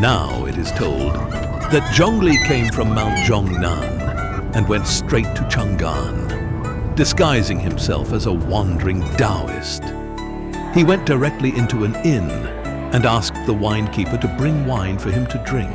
Now it is told that Zhongli came from Mount Zhongnan and went straight to Chang'an, disguising himself as a wandering Daoist. He went directly into an inn and asked the winekeeper to bring wine for him to drink.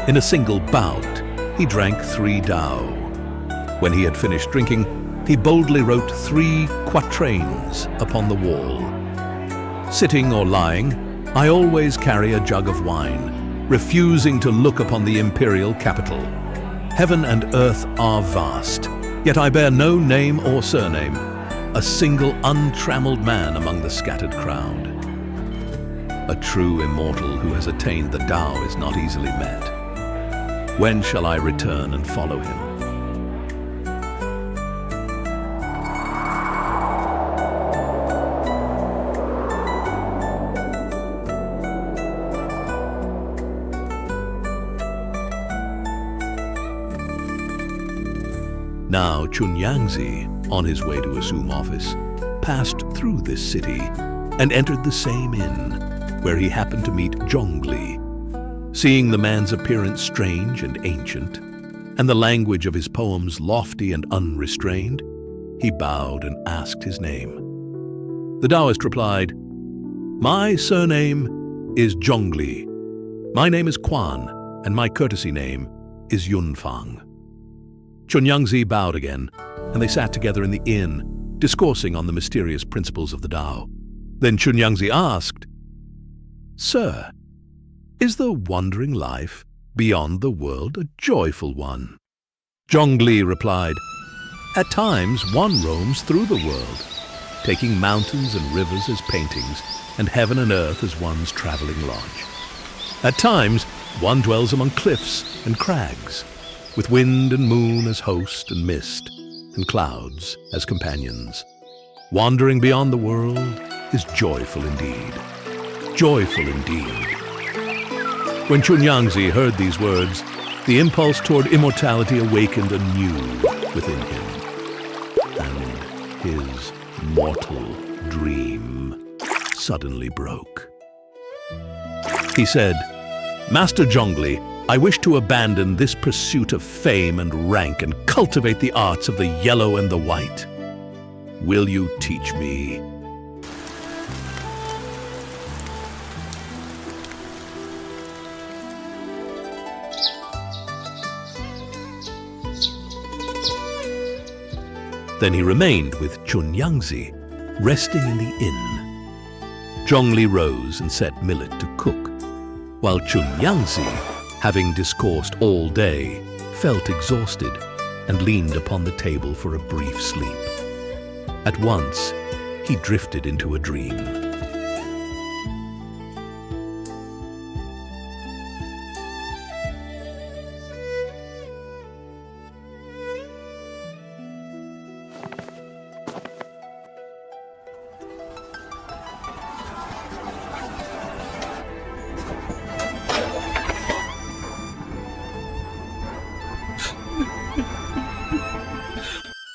In a single bout, he drank 3 Dao. When he had finished drinking, he boldly wrote 3 quatrains upon the wall. Sitting or lying, I always carry a jug of wine, refusing to look upon the imperial capital. Heaven and earth are vast, yet I bear no name or surname, a single untrammeled man among the scattered crowd. A true immortal who has attained the Tao is not easily met. When shall I return and follow him? Now Chunyangzi, on his way to assume office, passed through this city and entered the same inn, where he happened to meet Zhongli. Seeing the man's appearance strange and ancient, and the language of his poems lofty and unrestrained, he bowed and asked his name. The Daoist replied, "My surname is Zhongli. My name is Quan, and my courtesy name is Yunfang." Chunyangzi bowed again, and they sat together in the inn, discoursing on the mysterious principles of the Tao. Then Chunyangzi asked, "Sir, is the wandering life beyond the world a joyful one?" Zhongli replied, "At times one roams through the world, taking mountains and rivers as paintings, and heaven and earth as one's traveling lodge. At times one dwells among cliffs and crags, with wind and moon as host and mist, and clouds as companions. Wandering beyond the world is joyful indeed. Joyful indeed." When Chunyangzi heard these words, the impulse toward immortality awakened anew within him, and his mortal dream suddenly broke. He said, "Master Zhongli, I wish to abandon this pursuit of fame and rank and cultivate the arts of the yellow and the white. Will you teach me?" Then he remained with Chunyangzi, resting in the inn. Zhongli rose and set millet to cook, while Chunyangzi, having discoursed all day, felt exhausted and leaned upon the table for a brief sleep. At once, he drifted into a dream.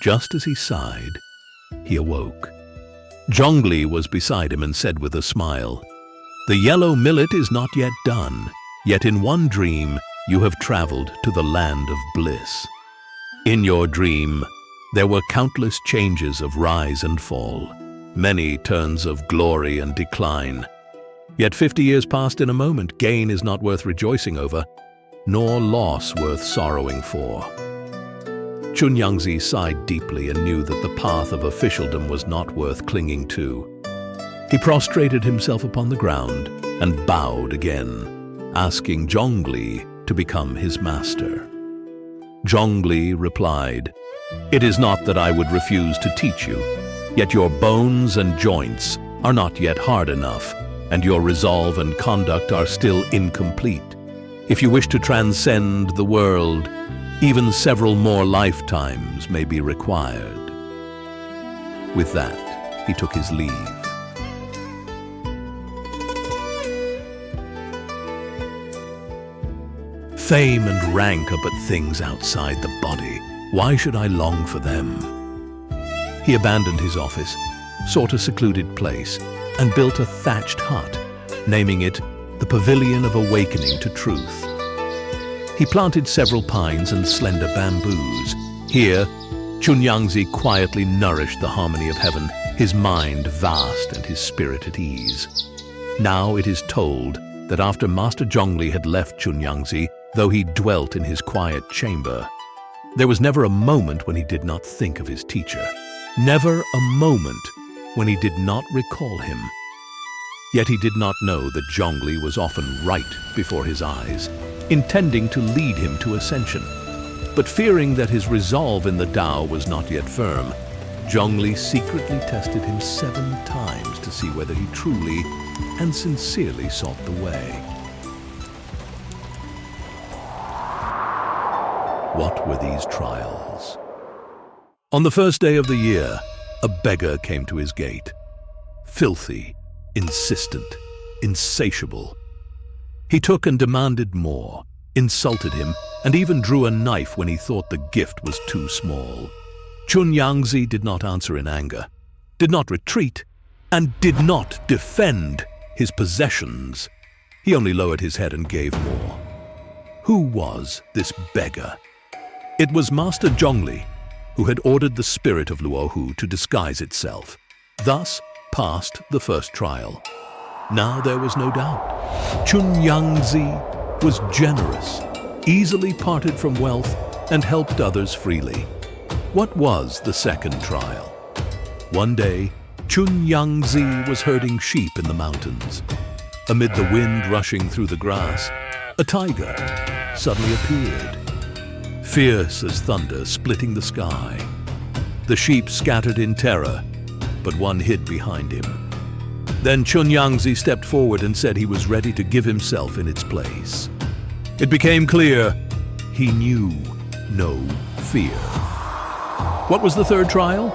Just as he sighed, he awoke. Zhongli was beside him and said with a smile, "The yellow millet is not yet done, yet in one dream you have traveled to the land of bliss. In your dream, there were countless changes of rise and fall, many turns of glory and decline. Yet 50 years passed in a moment. Gain is not worth rejoicing over, nor loss worth sorrowing for." Chunyangzi sighed deeply and knew that the path of officialdom was not worth clinging to. He prostrated himself upon the ground and bowed again, asking Zhongli to become his master. Zhongli replied, "It is not that I would refuse to teach you, yet your bones and joints are not yet hard enough, and your resolve and conduct are still incomplete. If you wish to transcend the world, even several more lifetimes may be required." With that, he took his leave. Fame and rank are but things outside the body. Why should I long for them? He abandoned his office, sought a secluded place, and built a thatched hut, naming it the Pavilion of Awakening to Truth. He planted several pines and slender bamboos. Here, Chunyangzi quietly nourished the harmony of heaven, his mind vast and his spirit at ease. Now it is told that after Master Zhongli had left Chunyangzi, though he dwelt in his quiet chamber, there was never a moment when he did not think of his teacher, never a moment when he did not recall him. Yet he did not know that Zhongli was often right before his eyes, intending to lead him to ascension. But fearing that his resolve in the Tao was not yet firm, Zhongli secretly tested him 7 times to see whether he truly and sincerely sought the way. What were these trials? On the first day of the year, a beggar came to his gate. Filthy, insistent, insatiable. He took and demanded more, insulted him, and even drew a knife when he thought the gift was too small. Chunyangzi did not answer in anger, did not retreat, and did not defend his possessions. He only lowered his head and gave more. Who was this beggar? It was Master Zhongli, who had ordered the spirit of Luohu to disguise itself, thus passed the first trial. Now there was no doubt. Chunyangzi was generous, easily parted from wealth, and helped others freely. What was the second trial? One day, Chunyangzi was herding sheep in the mountains. Amid the wind rushing through the grass, a tiger suddenly appeared, fierce as thunder splitting the sky. The sheep scattered in terror, but one hid behind him. Then Chunyangzi stepped forward and said he was ready to give himself in its place. It became clear he knew no fear. What was the third trial?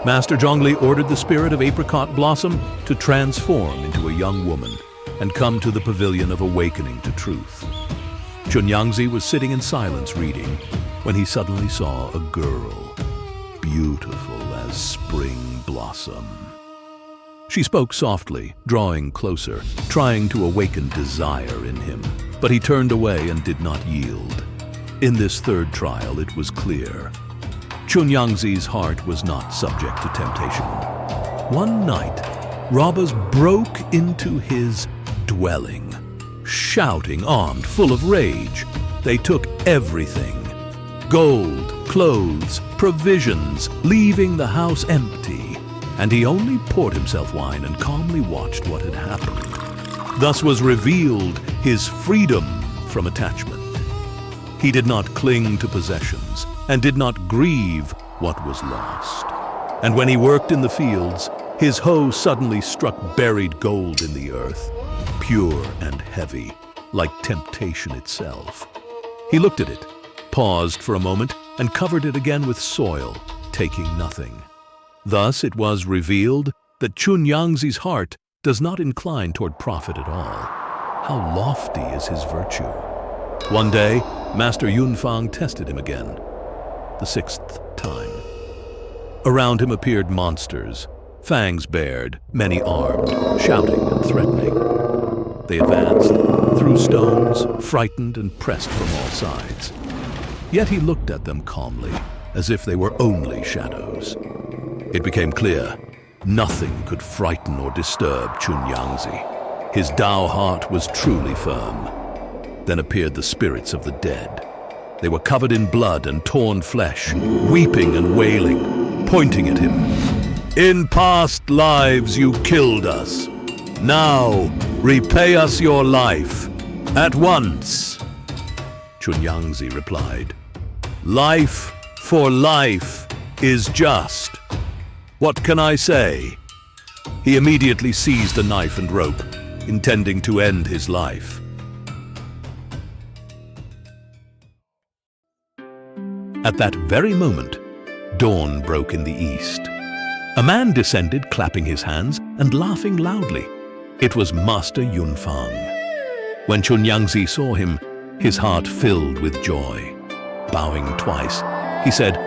Master Zhongli ordered the spirit of Apricot Blossom to transform into a young woman and come to the Pavilion of Awakening to Truth. Chunyangzi was sitting in silence reading when he suddenly saw a girl, beautiful as spring blossom. She spoke softly, drawing closer, trying to awaken desire in him, but he turned away and did not yield. In this third trial, it was clear. Chunyangzi's heart was not subject to temptation. One night, robbers broke into his dwelling, shouting, armed, full of rage. They took everything: gold, clothes, provisions, leaving the house empty. And he only poured himself wine and calmly watched what had happened. Thus was revealed his freedom from attachment. He did not cling to possessions and did not grieve what was lost. And when he worked in the fields, his hoe suddenly struck buried gold in the earth, pure and heavy, like temptation itself. He looked at it, paused for a moment, and covered it again with soil, taking nothing. Thus it was revealed that Chunyangzi's heart does not incline toward profit at all. How lofty is his virtue! One day, Master Yunfang tested him again, the 6th time. Around him appeared monsters, fangs bared, many armed, shouting and threatening. They advanced, threw stones, frightened and pressed from all sides. Yet he looked at them calmly, as if they were only shadows. It became clear, nothing could frighten or disturb Chunyangzi. His Tao heart was truly firm. Then appeared the spirits of the dead. They were covered in blood and torn flesh, weeping and wailing, pointing at him. "In past lives you killed us. Now repay us your life, at once." Chunyangzi replied, "Life for life is just. What can I say?" He immediately seized a knife and rope, intending to end his life. At that very moment, dawn broke in the east. A man descended, clapping his hands and laughing loudly. It was Master Yunfang. When Chunyangzi saw him, his heart filled with joy. Bowing twice, he said,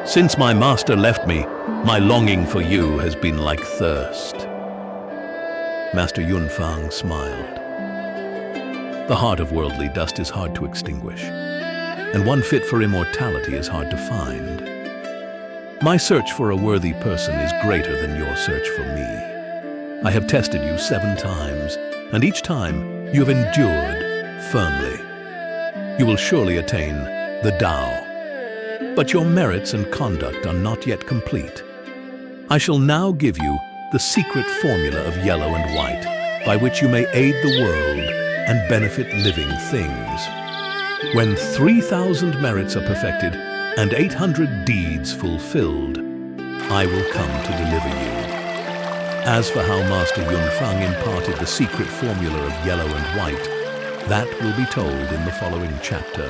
"Since my master left me, my longing for you has been like thirst." Master Yunfang smiled. The heart of worldly dust is hard to extinguish, and one fit for immortality is hard to find. My search for a worthy person is greater than your search for me. I have tested you 7 times, and each time you have endured firmly. You will surely attain the Tao. But your merits and conduct are not yet complete. I shall now give you the secret formula of yellow and white, by which you may aid the world and benefit living things. When 3,000 merits are perfected and 800 deeds fulfilled, I will come to deliver you. As for how Master Yunfang imparted the secret formula of yellow and white, that will be told in the following chapter.